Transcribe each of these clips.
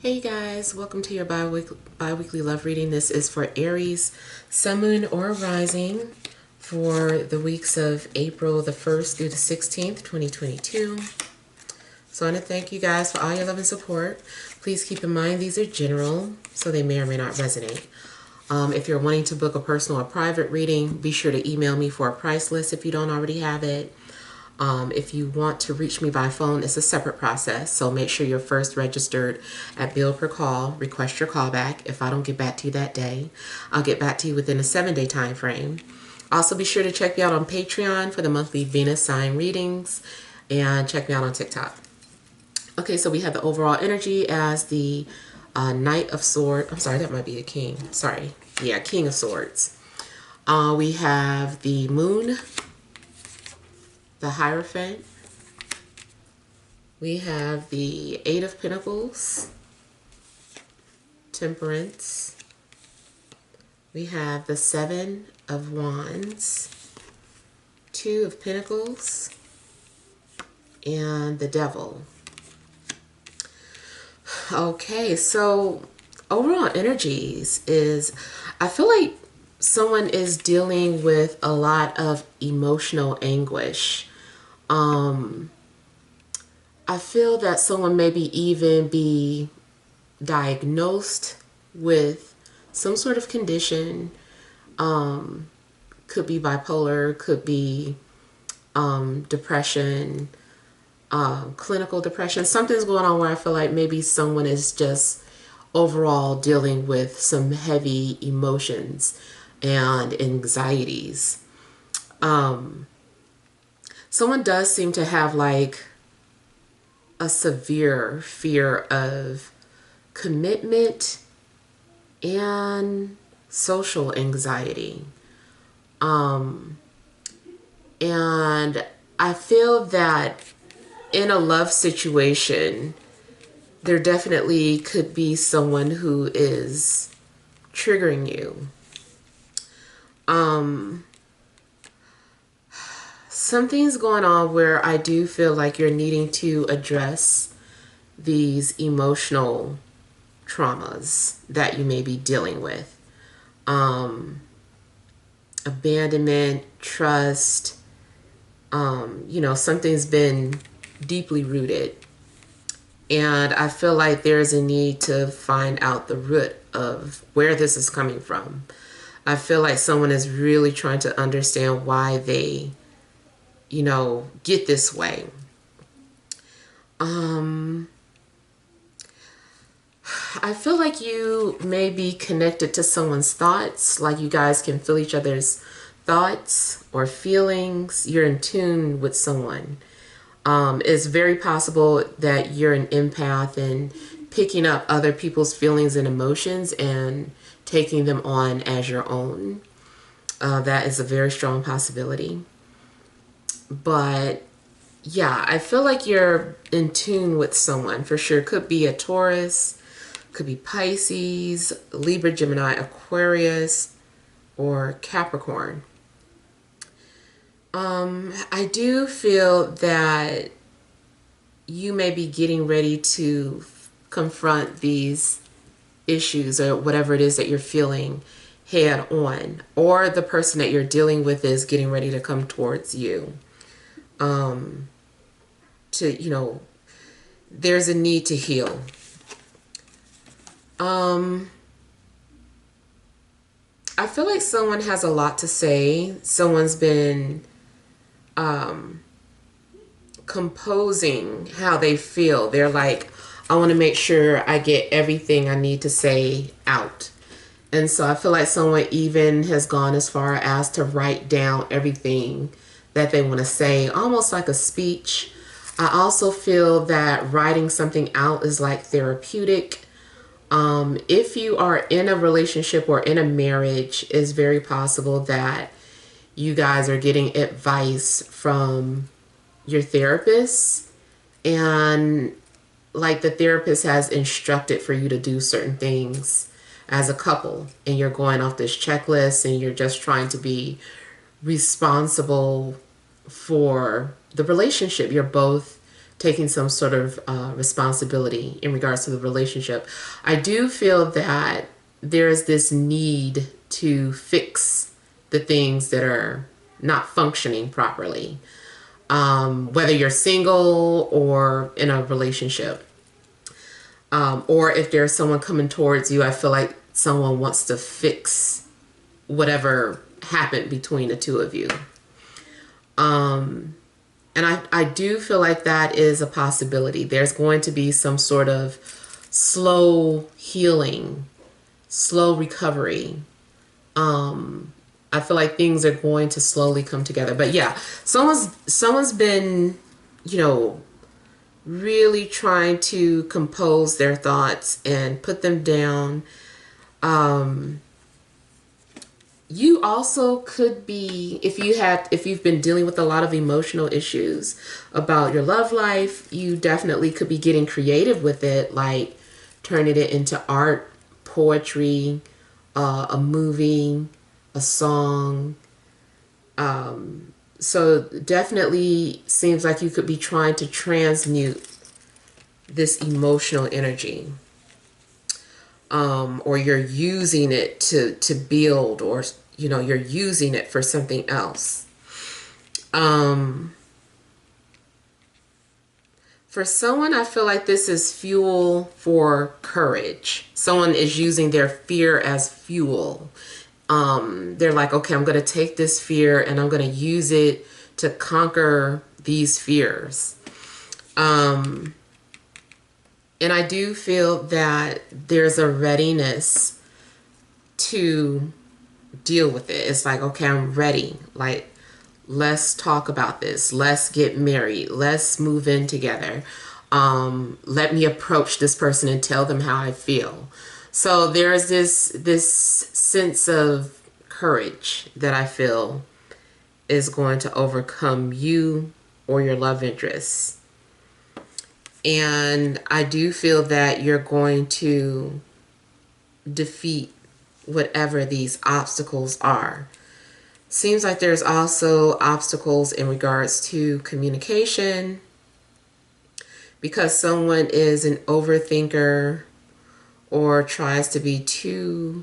Hey guys, welcome to your bi-weekly love reading. This is for Aries, Sun, Moon, or Rising for the weeks of April the 1st through the 16th, 2022. So I want to thank you guys for all your love and support. Please keep in mind these are general, so they may or may not resonate. If you're wanting to book a personal or private reading, be sure to email me for a price list if you don't already have it. If you want to reach me by phone, it's a separate process. So make sure you're first registered at bill per call. Request your callback. If I don't get back to you that day, I'll get back to you within a 7-day time frame. Also, be sure to check me out on Patreon for the monthly Venus sign readings, and check me out on TikTok. Okay, so we have the overall energy as the Knight of Swords. I'm sorry, that might be a King. Sorry. Yeah, King of Swords. We have the Moon, the Hierophant. We have the Eight of Pentacles, Temperance. We have the Seven of Wands, Two of Pentacles, and the Devil. Okay, so overall energies is, I feel like someone is dealing with a lot of emotional anguish. I feel that someone maybe even be diagnosed with some sort of condition. Could be bipolar, could be depression, clinical depression. Something's going on where I feel like maybe someone is just overall dealing with some heavy emotions and anxieties. Someone does seem to have like a severe fear of commitment and social anxiety. And I feel that in a love situation, there definitely could be someone who is triggering you. Something's going on where I do feel like you're needing to address these emotional traumas that you may be dealing with. Abandonment, trust, something's been deeply rooted. And I feel like there's a need to find out the root of where this is coming from. I feel like someone is really trying to understand why they get this way. I feel like you may be connected to someone's thoughts, like you guys can feel each other's thoughts or feelings. You're in tune with someone. It's very possible that you're an empath and picking up other people's feelings and emotions and taking them on as your own. That is a very strong possibility. But yeah, I feel like you're in tune with someone for sure. Could be a Taurus, could be Pisces, Libra, Gemini, Aquarius, or Capricorn. I do feel that you may be getting ready to confront these issues or whatever it is that you're feeling head on, or the person that you're dealing with is getting ready to come towards you. There's a need to heal. I feel like someone has a lot to say. Someone's been composing how they feel. They're like, I want to make sure I get everything I need to say out. And so I feel like someone even has gone as far as to write down everything that they want to say, almost like a speech. I also feel that writing something out is like therapeutic. If you are in a relationship or in a marriage, it's very possible that you guys are getting advice from your therapist, and like the therapist has instructed for you to do certain things as a couple, and you're going off this checklist and you're just trying to be responsible for the relationship. You're both taking some sort of responsibility in regards to the relationship. I do feel that there's this need to fix the things that are not functioning properly, whether you're single or in a relationship. Or if there's someone coming towards you, I feel like someone wants to fix whatever happened between the two of you. And I do feel like that is a possibility. There's going to be some sort of slow healing, slow recovery. I feel like things are going to slowly come together. But yeah, someone's been, you know, really trying to compose their thoughts and put them down. You also could be, if you've been dealing with a lot of emotional issues about your love life, you definitely could be getting creative with it, like turning it into art, poetry, a movie, a song. So definitely seems like you could be trying to transmute this emotional energy. Or you're using it to build, or, you know, you're using it for something else. For someone, I feel like this is fuel for courage. Someone is using their fear as fuel. They're like, okay, I'm going to take this fear and I'm going to use it to conquer these fears. And I do feel that there's a readiness to deal with it. It's like, okay, I'm ready. Like, let's talk about this. Let's get married. Let's move in together. Let me approach this person and tell them how I feel. So there's this sense of courage that I feel is going to overcome you or your love interest. And I do feel that you're going to defeat whatever these obstacles are. Seems like there's also obstacles in regards to communication, because someone is an overthinker or tries to be too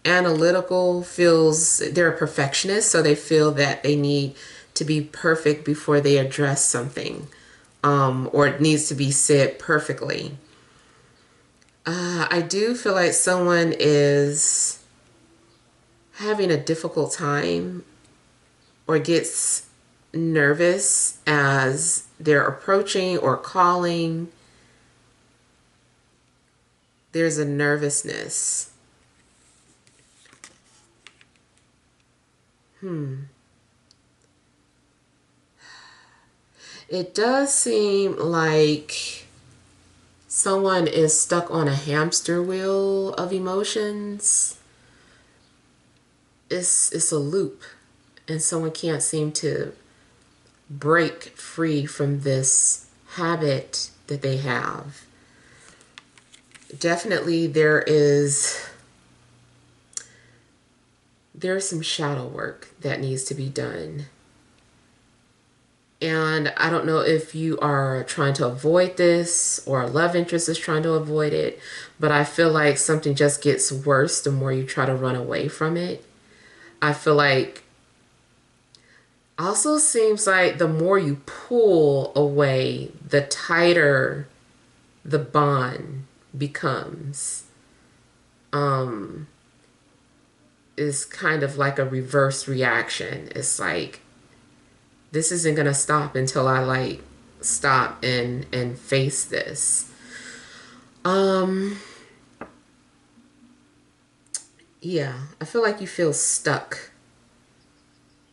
analytical, feels they're a perfectionist, so they feel that they need to be perfect before they address something, or it needs to be said perfectly. I do feel like someone is having a difficult time or gets nervous as they're approaching or calling. There's a nervousness. It does seem like someone is stuck on a hamster wheel of emotions. It's a loop, and someone can't seem to break free from this habit that they have. Definitely there's some shadow work that needs to be done. And I don't know if you are trying to avoid this or a love interest is trying to avoid it, but I feel like something just gets worse the more you try to run away from it. I feel like also seems like the more you pull away, the tighter the bond becomes. Is kind of like a reverse reaction. It's like, this isn't gonna stop until I like stop and face this. Yeah, I feel like you feel stuck,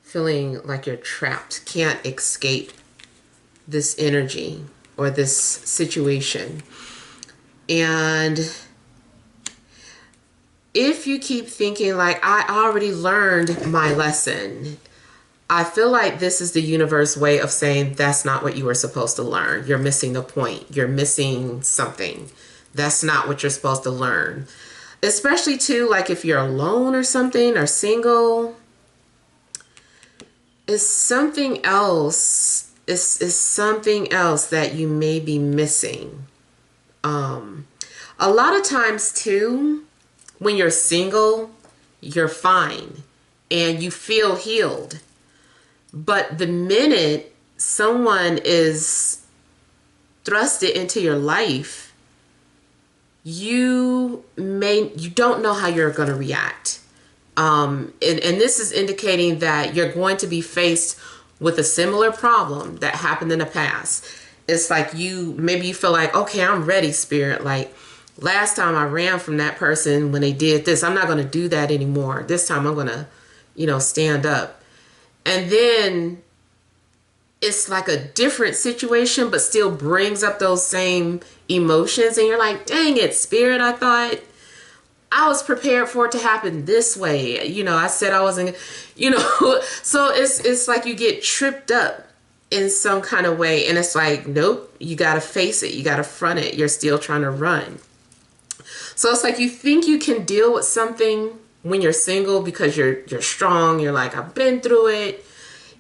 feeling like you're trapped, can't escape this energy or this situation. And if you keep thinking like, I already learned my lesson, I feel like this is the universe way of saying that's not what you were supposed to learn. You're missing the point. You're missing something. That's not what you're supposed to learn. Especially too, like if you're alone or something, or single, is something else It's something else that you may be missing. A lot of times too, when you're single, you're fine and you feel healed. But the minute someone is thrusted into your life, you don't know how you're going to react. And this is indicating that you're going to be faced with a similar problem that happened in the past. It's like maybe you feel like, okay, I'm ready, spirit. Like last time I ran from that person when they did this, I'm not going to do that anymore. This time I'm going to, stand up. And then it's like a different situation, but still brings up those same emotions. And you're like, dang it, spirit, I thought I was prepared for it to happen this way. I said I wasn't, so it's like you get tripped up in some kind of way. And it's like, nope, you got to face it. You got to front it. You're still trying to run. So it's like you think you can deal with something when you're single because you're strong. You're like, I've been through it.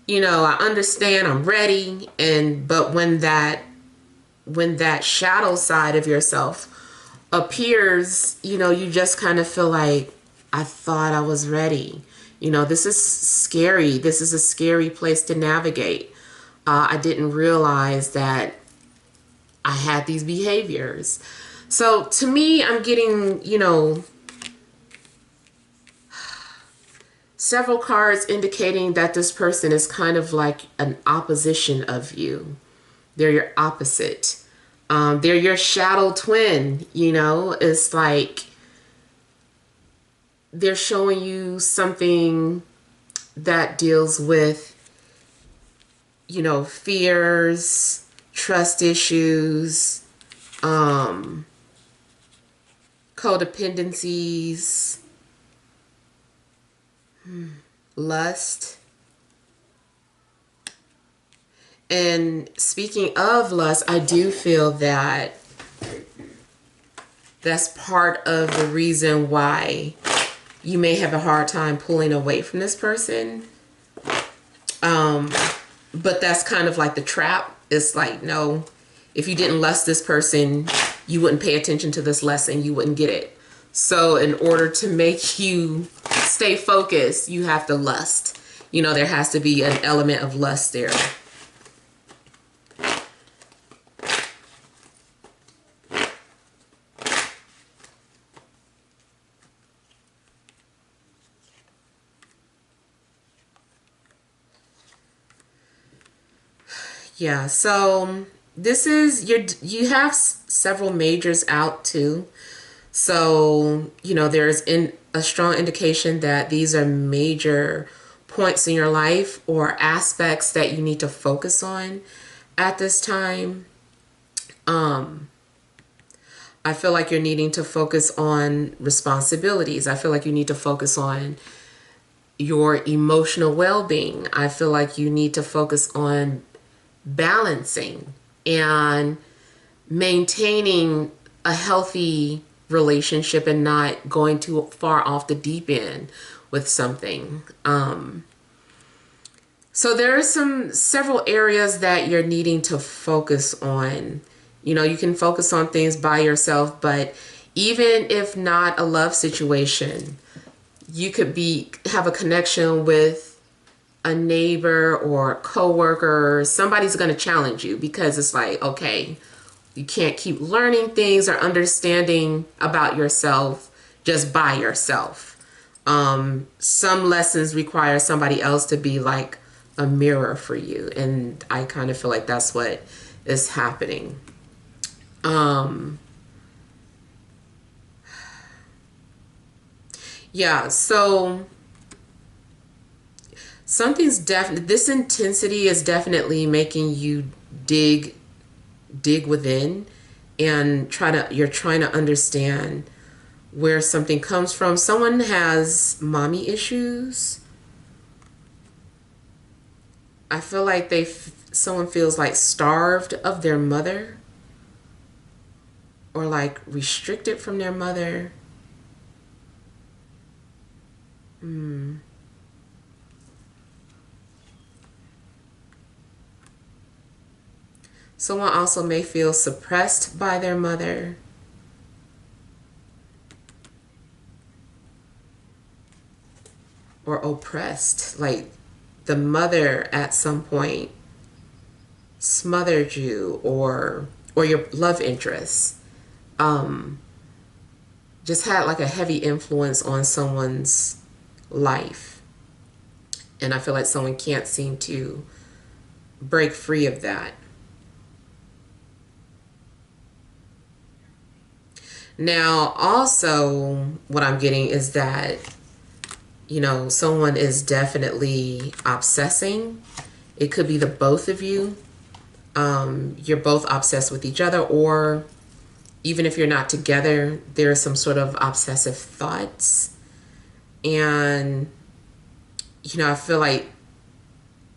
I understand, I'm ready. But when that shadow side of yourself appears, you just kind of feel like, I thought I was ready. This is scary. This is a scary place to navigate. I didn't realize that I had these behaviors. So to me, I'm getting, several cards indicating that this person is kind of like an opposition of you. They're your opposite. They're your shadow twin, It's like they're showing you something that deals with, fears, trust issues, codependencies, lust. And speaking of lust, I do feel that that's part of the reason why you may have a hard time pulling away from this person. But that's kind of like the trap. It's like, no, if you didn't lust this person, you wouldn't pay attention to this lesson. You wouldn't get it. So in order to make you stay focused, you have to lust. There has to be an element of lust there. Yeah, so this is you have several majors out too. So, there's a strong indication that these are major points in your life or aspects that you need to focus on at this time. I feel like you're needing to focus on responsibilities. I feel like you need to focus on your emotional well-being. I feel like you need to focus on balancing and maintaining a healthy relationship and not going too far off the deep end with something. So there are several areas that you're needing to focus on. You can focus on things by yourself, but even if not a love situation, you could have a connection with a neighbor or a coworker. Somebody's going to challenge you because it's like, okay, you can't keep learning things or understanding about yourself just by yourself. Some lessons require somebody else to be like a mirror for you. And I kind of feel like that's what is happening. Yeah, so this intensity is definitely making you dig within and you're trying to understand where something comes from. Someone has mommy issues. I feel like someone feels like starved of their mother or like restricted from their mother. Someone also may feel suppressed by their mother. Or oppressed. Like the mother at some point smothered you, or your love interest just had like a heavy influence on someone's life. And I feel like someone can't seem to break free of that. Now, also, what I'm getting is that, you know, someone is definitely obsessing. It could be the both of you. You're both obsessed with each other, or even if you're not together, there are some sort of obsessive thoughts. And, you know, I feel like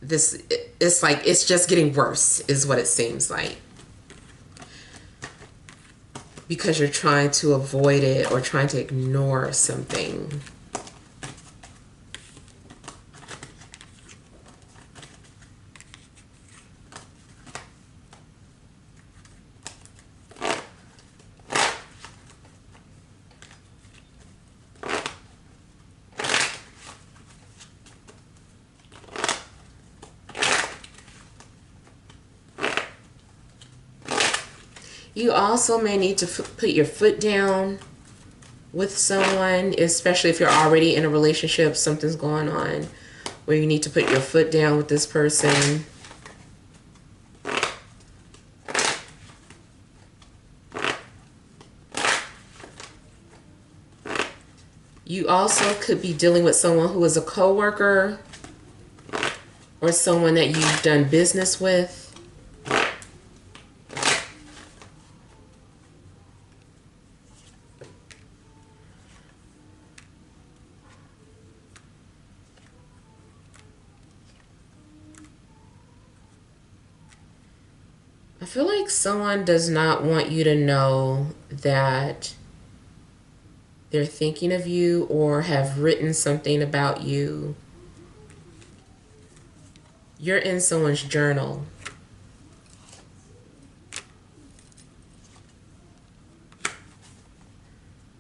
it's just getting worse is what it seems like. Because you're trying to avoid it or trying to ignore something. You also may need to put your foot down with someone, especially if you're already in a relationship, something's going on where you need to put your foot down with this person. You also could be dealing with someone who is a coworker or someone that you've done business with. I feel like someone does not want you to know that they're thinking of you or have written something about you. You're in someone's journal.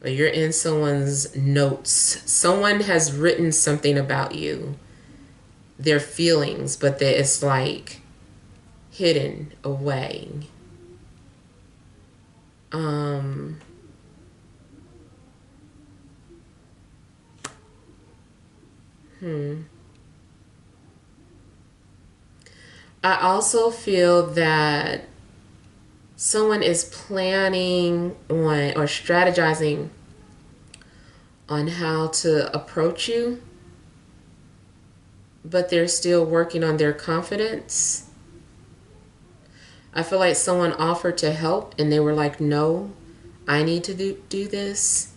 Or you're in someone's notes. Someone has written something about you. Their feelings, but it's like hidden away. I also feel that someone is planning on or strategizing on how to approach you, but they're still working on their confidence. I feel like someone offered to help and they were like, no, I need to do this.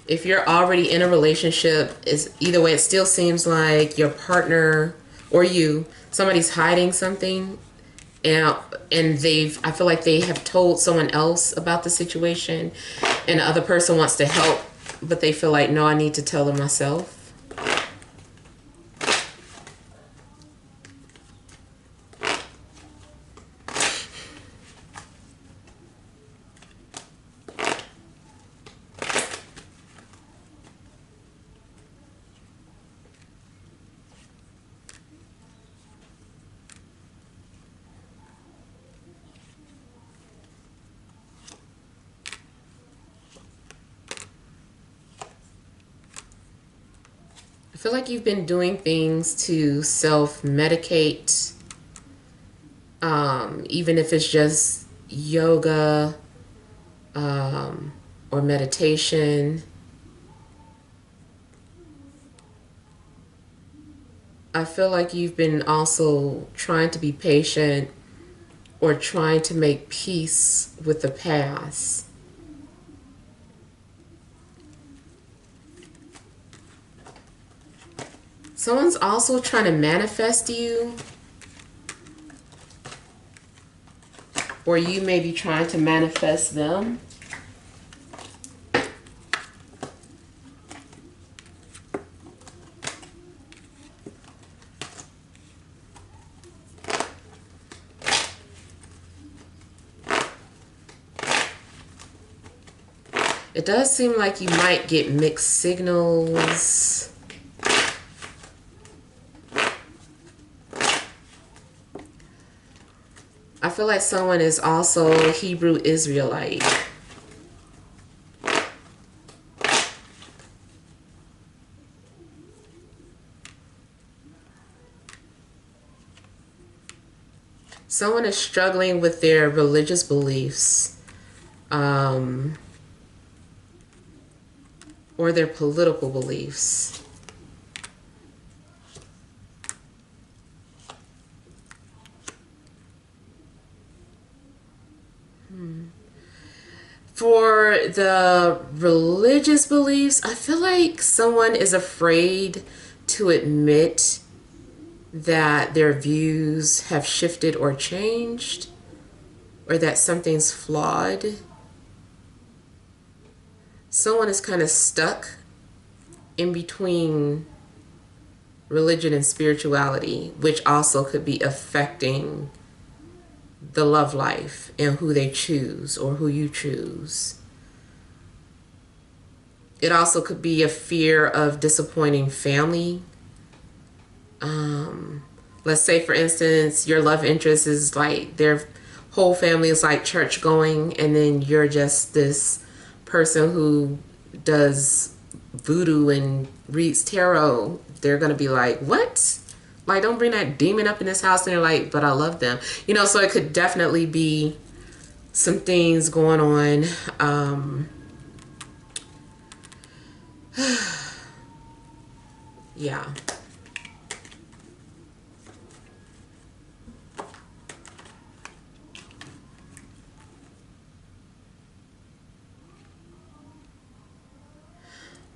If you're already in a relationship, is either way, it still seems like your partner or you, somebody's hiding something, and I feel like they have told someone else about the situation, and the other person wants to help, but they feel like, no, I need to tell them myself. I feel like you've been doing things to self-medicate, even if it's just yoga or meditation. I feel like you've been also trying to be patient or trying to make peace with the past. Someone's also trying to manifest you, or you may be trying to manifest them. It does seem like you might get mixed signals. I feel like someone is also Hebrew Israelite. Someone is struggling with their religious beliefs, or their political beliefs. For the religious beliefs, I feel like someone is afraid to admit that their views have shifted or changed, or that something's flawed. Someone is kind of stuck in between religion and spirituality, which also could be affecting the love life and who they choose or who you choose. It also could be a fear of disappointing family. Let's say, for instance, your love interest is like their whole family is like church going, and then you're just this person who does voodoo and reads tarot. They're going to be like, what? Like, don't bring that demon up in this house. And they're like, but I love them. You know, so it could definitely be some things going on. Yeah.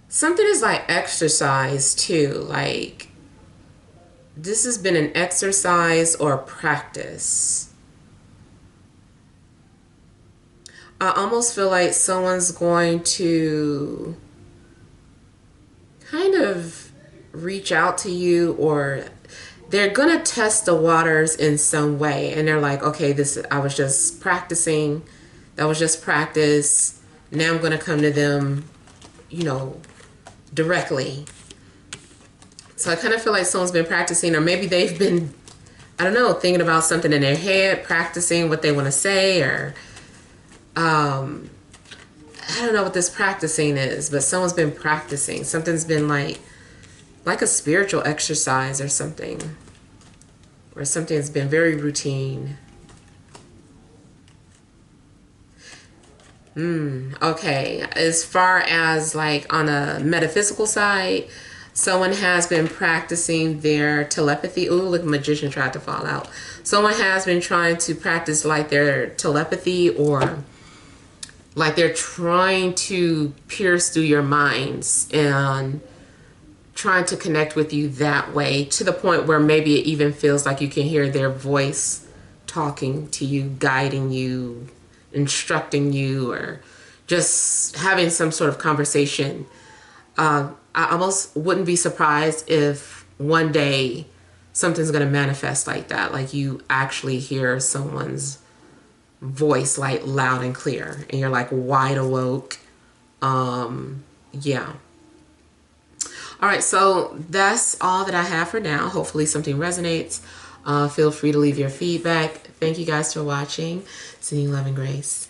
Something is like exercise too. Like, this has been an exercise or practice. I almost feel like someone's going to kind of reach out to you, or they're going to test the waters in some way. And they're like, okay, I was just practicing. That was just practice. Now I'm going to come to them, you know, directly. So I kind of feel like someone's been practicing, or maybe they've been, I don't know, thinking about something in their head, practicing what they want to say, or I don't know what this practicing is, but someone's been practicing. Something's been like a spiritual exercise or something, or something's been very routine. Okay, as far as like on a metaphysical side, someone has been practicing their telepathy. Ooh, look, magician tried to fall out. Someone has been trying to practice like their telepathy, or like they're trying to pierce through your minds and trying to connect with you that way, to the point where maybe it even feels like you can hear their voice talking to you, guiding you, instructing you, or just having some sort of conversation. I almost wouldn't be surprised if one day something's going to manifest like that. Like you actually hear someone's voice like loud and clear, and you're like wide awoke. Yeah. All right, so that's all that I have for now. Hopefully something resonates. Feel free to leave your feedback. Thank you guys for watching. Sending love and grace.